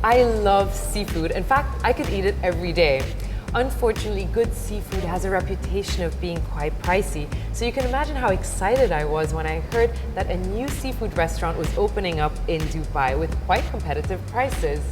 I love seafood. In fact, I could eat it every day. Unfortunately, good seafood has a reputation of being quite pricey, so you can imagine how excited I was when I heard that a new seafood restaurant was opening up in Dubai with quite competitive prices.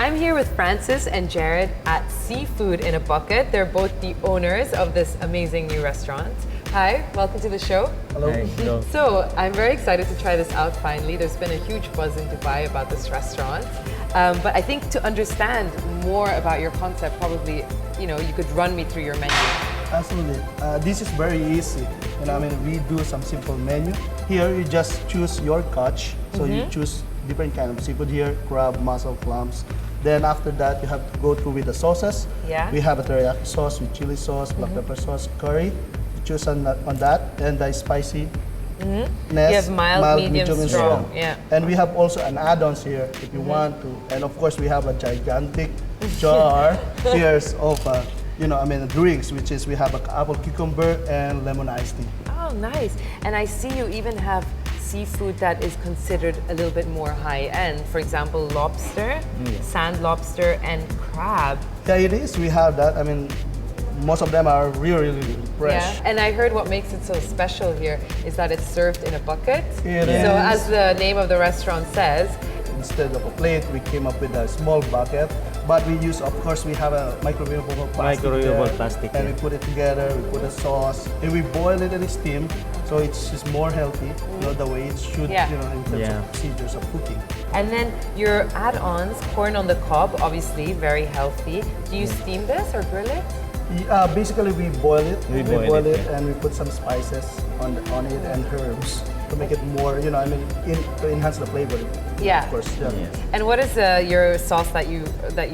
I'm here with Francis and Jared at Seafood in a Bucket. They're both the owners of this amazing new restaurant. Hi, welcome to the show. Hello. Hi, hello. So, I'm very excited to try this out finally. There's been a huge buzz in Dubai about this restaurant. But I think to understand more about your concept, probably, you could run me through your menu. Absolutely. This is very easy. We do some simple menu. Here, you just choose your catch. So you choose different kind of seafood here, crab, mussel, clams. Then after that, you have to go through with the sauces. Yeah. We have a teriyaki sauce with chili sauce, black pepper sauce, curry. Choose on that, and the spicy. You have mild, medium, and strong. Yeah. And we have also an add-ons here if you want to. And of course, we have a gigantic jar here of drinks, which is we have an apple cucumber and lemon iced tea. Oh, nice. And I see you even have seafood that is considered a little bit more high-end. For example, lobster, sand lobster, and crab. Yeah, it is. We have that. Most of them are really, really fresh. Yeah, and I heard what makes it so special here is that it's served in a bucket. It So is. as the name of the restaurant says, Instead of a plate, we came up with a small bucket. But we use, of course, we have a microwavable plastic. Microwavable plastic, And yeah. we put it together, we put a sauce, and we boil it and steam. So it's just more healthy, the way it should, Yeah. in terms of procedures of cooking. and then your add-ons, corn on the cob, obviously very healthy. Do you steam this or grill it? Basically, we boil it. We boil it, yeah. and we put some spices on it and herbs to make it more, to enhance the flavor. Yeah. Of course. Yeah. Yes. And what is your sauce that you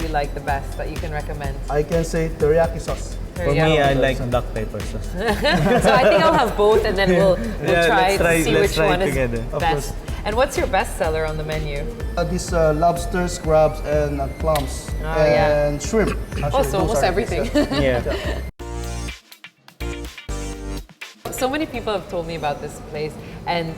like the best that you can recommend? I can say teriyaki sauce. For me, I like black pepper sauce. So I think I'll have both, and then we'll Yeah, try let's try- to see let's which try one is together. Of best. course. And what's your best seller on the menu? These lobsters, crabs, and clams, Oh, yeah. and shrimp. Actually, Also, those almost are the everything. best, yeah. Yeah. So many people have told me about this place, and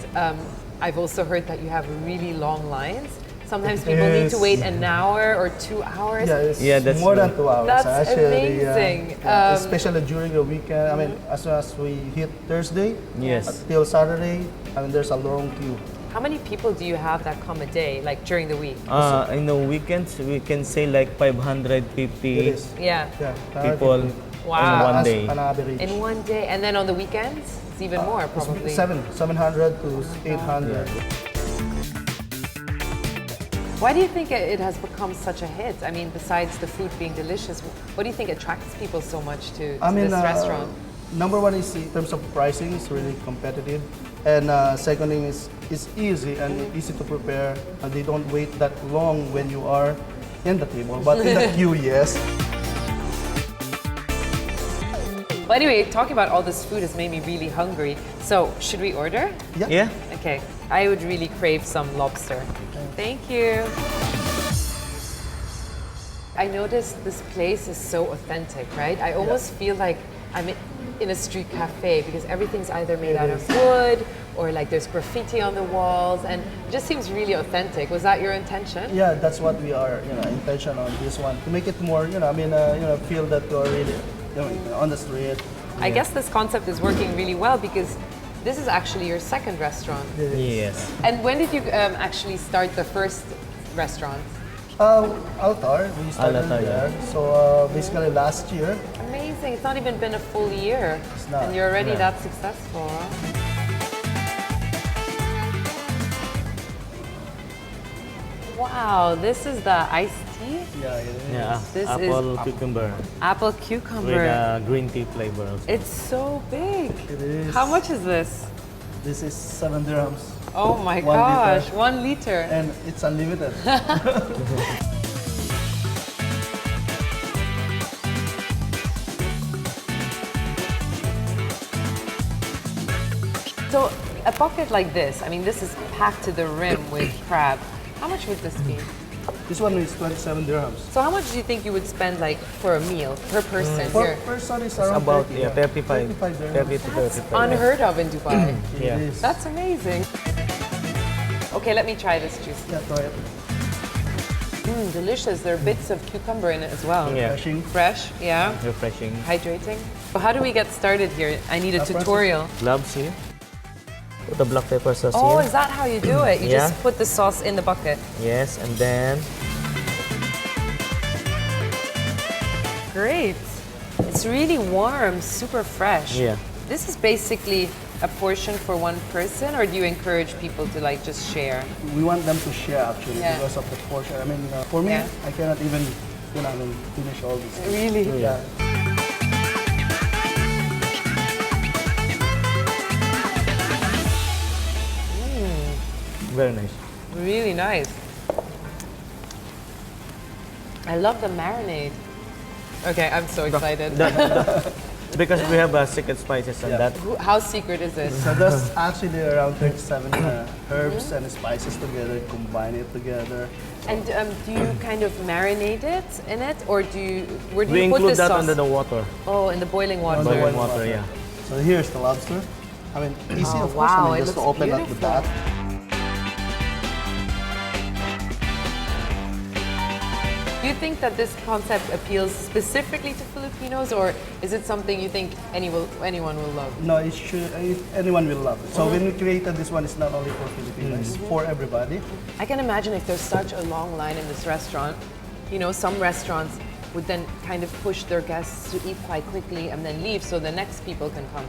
I've also heard that you have really long lines. Sometimes people need to Yes. wait an hour or 2 hours. Yeah, it's Yeah, that's more true. than 2 hours. That's actually, amazing. especially during the weekend. As soon as we hit Thursday, Yes. till Saturday, there's a long queue. How many people do you have that come a day, like during the week? In the weekends, we can say like 550 It is. Yeah, Yeah, people Wow. in one As day. an average. in one day. And then on the weekends, it's even more It's probably. 700 to 800. Why do you think it has become such a hit? I mean, besides the food being delicious, what do you think attracts people so much to this restaurant? Number one is in terms of pricing, it's really competitive. And second thing is it's easy and easy to prepare. They don't wait that long when you are in the table, but in the queue, yes. Well, anyway, talking about all this food has made me really hungry. So, should we order? Yeah. Okay, I would really crave some lobster. Thank you. I noticed this place is so authentic, right? I almost feel like I'm in a street cafe because everything's either made out of wood or like there's graffiti on the walls, and it just seems really authentic. Was that your intention? Yeah, that's what we are, intention on this one to make it more, feel that you're really, on the street. I guess this concept is working really well because this is actually your second restaurant. Yes. And when did you actually start the first restaurant? Altar, we started Altar, there. So basically last year. Amazing. It's not even been a full year. It's not. And you're already Yeah. that successful. Wow, this is the iced tea? Yeah, it is. Yeah. This Apple cucumber Apple with cucumber. green tea flavor. Also. It's so big. It is. How much is this? This is 7 dirhams. Oh my 1 gosh, liter. 1 liter. And it's unlimited. So a bucket like this, I mean, this is packed to the rim with crab. How much would this be? This one is 27 dirhams. So how much do you think you would spend like for a meal per person Per here? person is It's around about 30, yeah, 35, 35 dirhams. 30 to 35. Unheard of in Dubai. Yeah. It is. That's amazing. Okay, let me try this juice. Yeah, try it. Delicious. There are bits of cucumber in it as well. Yeah. Refreshing. Fresh, yeah. Refreshing. Hydrating. So how do we get started here? I need a Process. tutorial. Gloves here. Put the black pepper sauce Oh, here. is that how you do it? You Yeah. just put the sauce in the bucket. Yes, and then Great. It's really warm, super fresh. Yeah. This is basically a portion for one person, or do you encourage people to like just share? We want them to share actually Yeah. because of the portion. I mean, for me, Yeah. I cannot even, finish all this. Really? Yeah. very nice. Really nice. I love the marinade. Okay, I'm so excited. Because we have secret spices on Yeah. that. How secret is it? So that's actually around 37 herbs and spices together, combine it together. And do you kind of marinate it in it, or where do We you put include this that sauce? under the water. Oh, in the boiling water. the Boiling water. water, yeah. So here's the lobster. I mean, easy Oh, of course. wow, I it mean, just to looks open up the beautiful. bat. Do you think that this concept appeals specifically to Filipinos, or is it something you think anyone will love? No, anyone will love it. So when we created this one, it's not only for Filipinos, it's for everybody. I can imagine if there's such a long line in this restaurant, some restaurants would then kind of push their guests to eat quite quickly and then leave so the next people can come.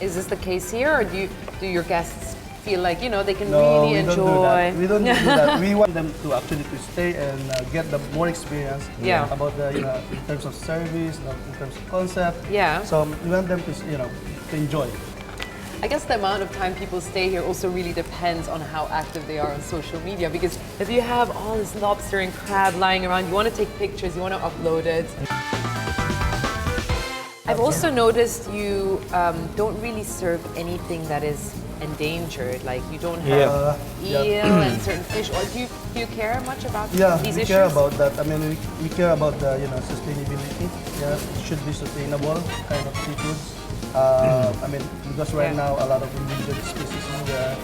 Is this the case here, or do your guests feel like, they can No, really we don't enjoy? do that. We don't do that. We want them to actually to stay and get the more experience Yeah. about the, in terms of service, in terms of concept. Yeah. So we want them to, to enjoy. I guess the amount of time people stay here also really depends on how active they are on social media, because if you have all this lobster and crab lying around, you want to take pictures, you want to upload it. I've also noticed you don't really serve anything that is endangered, like you don't have eel and certain fish. Or do you care much about Yeah, these we issues? care about that. I mean, we care about the sustainability. Yeah, it should be sustainable kind of seafoods. I mean, because right Yeah. now a lot of endangered species in there.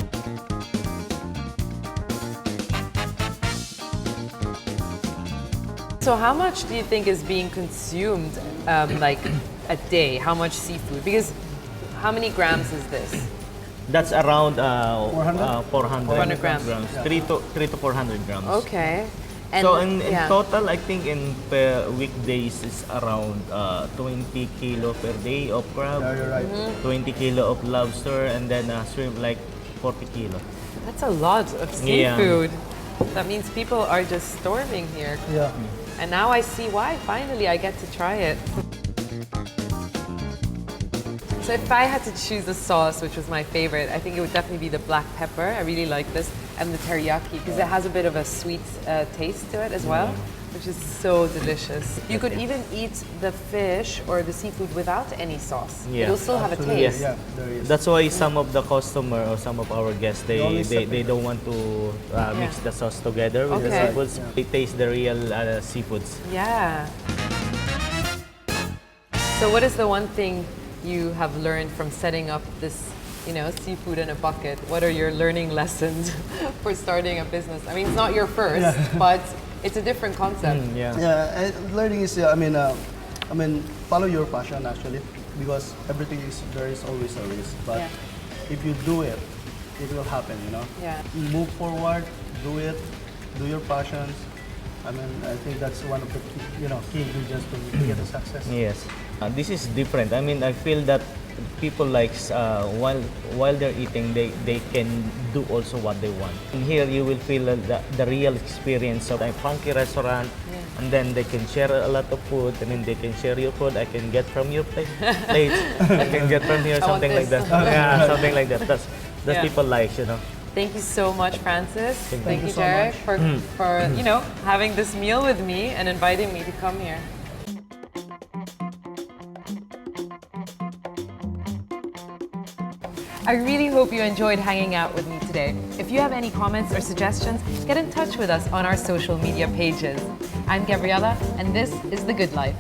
So how much do you think is being consumed, like a day? How much seafood? Because how many grams is this? That's around 400? 400 grams. 3 to 400 grams. Okay. And So in yeah. total, I think in per weekdays is around 20 kilo per day of crab, Yeah, you're right. 20 kilo of lobster, and then shrimp like 40 kilo. That's a lot of Yeah. seafood. That means people are just storming here. Yeah. And now I see why. Finally, I get to try it. So if I had to choose a sauce, which was my favorite, I think it would definitely be the black pepper. I really like this. And the teriyaki, because it has a bit of a sweet taste to it as well, which is so delicious. You could even eat the fish or the seafood without any sauce. Yeah. It'll still have a Absolutely. taste. Yeah, there is. That's why some of the customer or some of our guests only they don't want to mix the sauce together with the Okay. seafoods. They taste the real seafoods. Yeah. So what is the one thing you have learned from setting up this, seafood in a bucket? What are your learning lessons for starting a business? I mean, it's not your first, but it's a different concept. Yeah. Yeah, learning is, I mean, follow your passion actually, because there is always a risk. But if you do it, it will happen, Yeah. Move forward, do it, do your passions. I mean, I think that's one of the key ingredients to get a success. Yes. This is different. I mean, I feel that people likes while they're eating, they can do also what they want. And here you will feel the real experience of a funky restaurant, and then they can share a lot of food. I mean, they can share your food. I can get from your plates. I can get from here, I want something like this. that. Yeah, something like that. That's Yeah. people like, Thank you so much, Francis. Thank you, you so Derek, much. for having this meal with me and inviting me to come here. I really hope you enjoyed hanging out with me today. today. If you have any comments or suggestions, get in touch with us on our social media pages. I'm Gabriella, and this is The Good Life.